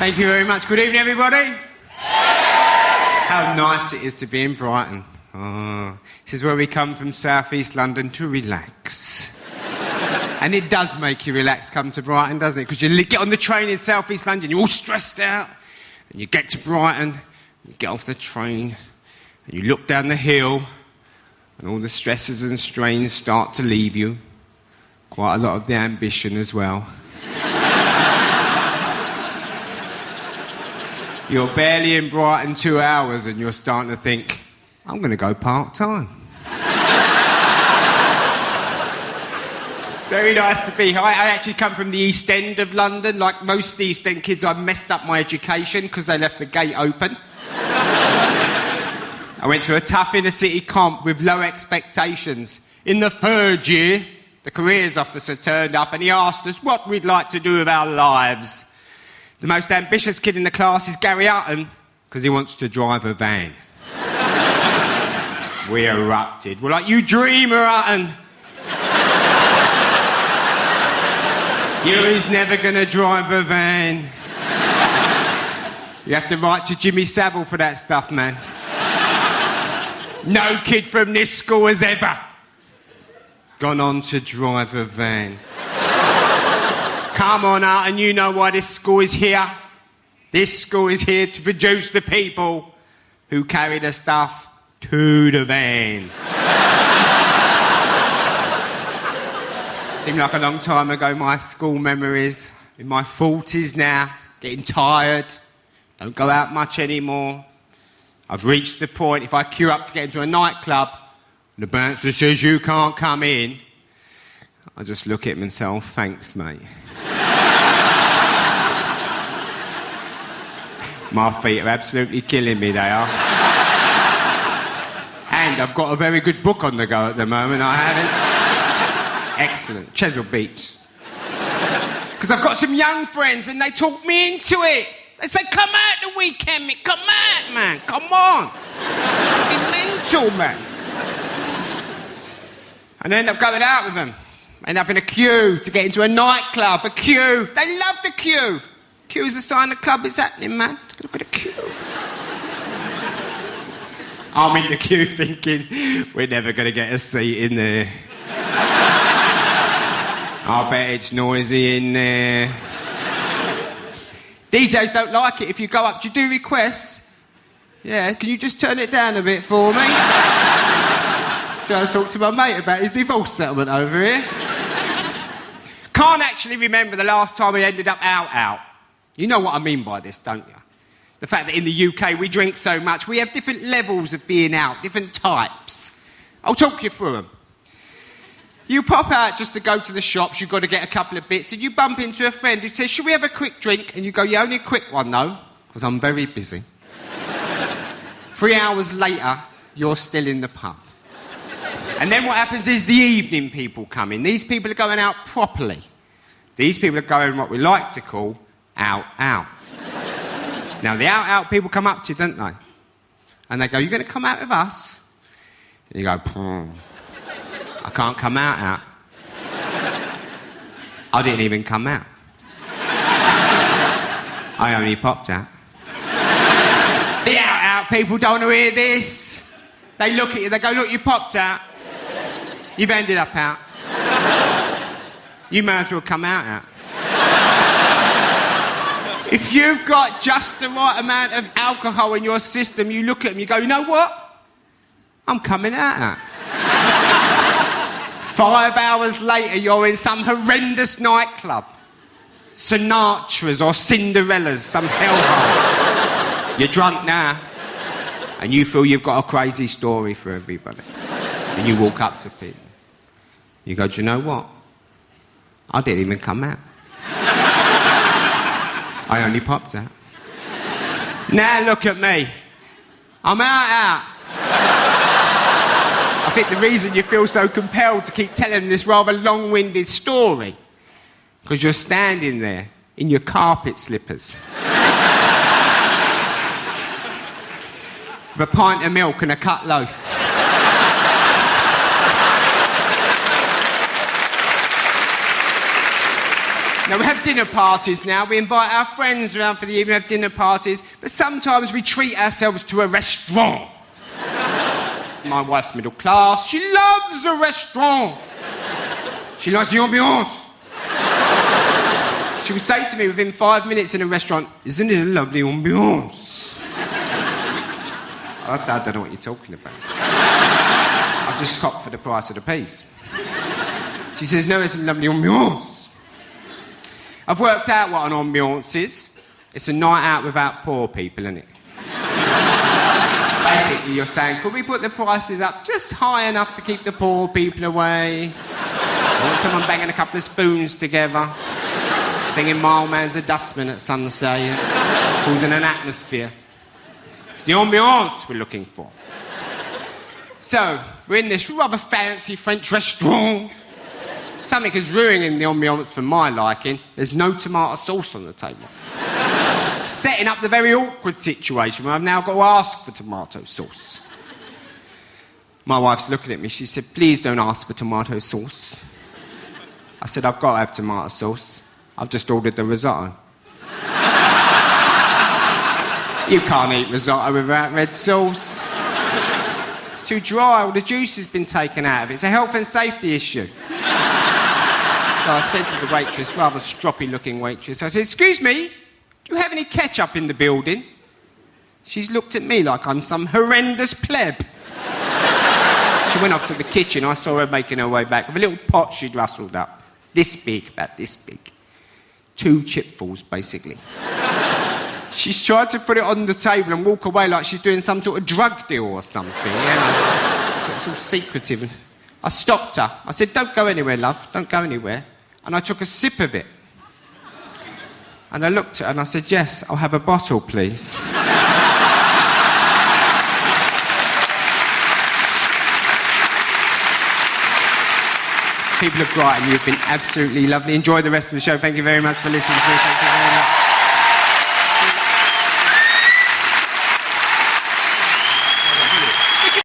Thank you very much. Good evening, everybody. How nice it is to be in Brighton. Oh, this is where we come from South East London to relax. And it does make you relax, come to Brighton, doesn't it? Because you get on the train in South East London, you're all stressed out, and you get to Brighton, you get off the train, and you look down the hill, and all the stresses and strains start to leave you. Quite a lot of the ambition as well. You're barely in Brighton 2 hours and you're starting to think, I'm going to go part-time. Very nice to be here. I actually come from the East End of London. Like most East End kids, I messed up my education because they left the gate open. I went to a tough inner-city comp with low expectations. In the third year, the careers officer turned up and he asked us what we'd like to do with our lives. The most ambitious kid in the class is Gary Hutton, because he wants to drive a van. We erupted. We're like, you dreamer, Hutton. He's never going to drive a van. You have to write to Jimmy Savile for that stuff, man. No kid from this school has ever gone on to drive a van. Come on out, and you know why this school is here. This school is here to produce the people who carry the stuff to the van. Seemed like a long time ago, my school memories. In my 40s now, getting tired, don't go out much anymore. I've reached the point, if I queue up to get into a nightclub, and the bouncer says you can't come in, I just look at him and say, oh, thanks, mate. My feet are absolutely killing me, they are. And I've got a very good book on the go at the moment, I have. It's excellent. Chesil Beach. Because I've got some young friends and they talk me into it. They say, come out the weekend, Mick. Come out, man. Come on. It's mental, man. And I end up going out with them. End up in a queue to get into a nightclub. A queue. They love the queue. Queue is a sign the club is happening, man. Look at the queue. I'm in the queue thinking, we're never going to get a seat in there. I bet it's noisy in there. DJs don't like it if you go up. Do you do requests? Yeah, can you just turn it down a bit for me? Trying to talk to my mate about his divorce settlement over here. Can't actually remember the last time we ended up out. You know what I mean by this, don't you? The fact that in the UK we drink so much, we have different levels of being out, different types. I'll talk you through them. You pop out just to go to the shops, you've got to get a couple of bits, and you bump into a friend who says, should we have a quick drink? And you go, yeah, only a quick one, though, because I'm very busy. 3 hours later, you're still in the pub. And then what happens is the evening people come in. These people are going out properly. These people are going what we like to call out. Now, the out people come up to you, don't they? And they go, you going to come out with us? And you go, I can't come out. I didn't even come out. I only popped out. The out people don't want to hear this. They look at you, they go, look, you popped out. You've ended up out. You may as well come out. If you've got just the right amount of alcohol in your system, you look at them, you go, you know what? I'm coming out. 5 hours later, you're in some horrendous nightclub. Sinatra's or Cinderella's, some hellhole. You're drunk now, and you feel you've got a crazy story for everybody. And you walk up to people. You go, do you know what? I didn't even come out. I only popped out. Now look at me. I'm out. I think the reason you feel so compelled to keep telling this rather long-winded story, because you're standing there in your carpet slippers. With a pint of milk and a cut loaf. Now, we have dinner parties now. We invite our friends around for the evening, have dinner parties. But sometimes we treat ourselves to a restaurant. My wife's middle class. She loves a restaurant. She likes the ambiance. She will say to me within 5 minutes in a restaurant, "Isn't it a lovely ambiance?" I said, "I don't know what you're talking about. I've just copped for the price of the piece." She says, "No, it's a lovely ambiance." I've worked out what an ambiance is. It's a night out without poor people, isn't it? Basically, you're saying, could we put the prices up just high enough to keep the poor people away? I want someone banging a couple of spoons together, singing Mild Man's a Dustman at sunset, causing an atmosphere. It's the ambiance we're looking for. So, we're in this rather fancy French restaurant. Something is ruining the ambiance for my liking. There's no tomato sauce on the table. Setting up the very awkward situation where I've now got to ask for tomato sauce. My wife's looking at me. She said, "Please don't ask for tomato sauce." I said, "I've got to have tomato sauce. I've just ordered the risotto." "You can't eat risotto without red sauce. It's too dry. All the juice has been taken out of it. It's a health and safety issue." So I said to the waitress, rather stroppy-looking waitress, I said, "Excuse me, do you have any ketchup in the building?" She's looked at me like I'm some horrendous pleb. She went off to the kitchen. I saw her making her way back with a little pot she'd rustled up. This big, about this big. 2 chipfuls, basically. She's tried to put it on the table and walk away like she's doing some sort of drug deal or something. Yeah, it's all secretive. I stopped her. I said, "Don't go anywhere, love. Don't go anywhere." And I took a sip of it. And I looked at her and I said, "Yes, I'll have a bottle, please." People of Brighton, you've been absolutely lovely. Enjoy the rest of the show. Thank you very much for listening to me. Thank you very much.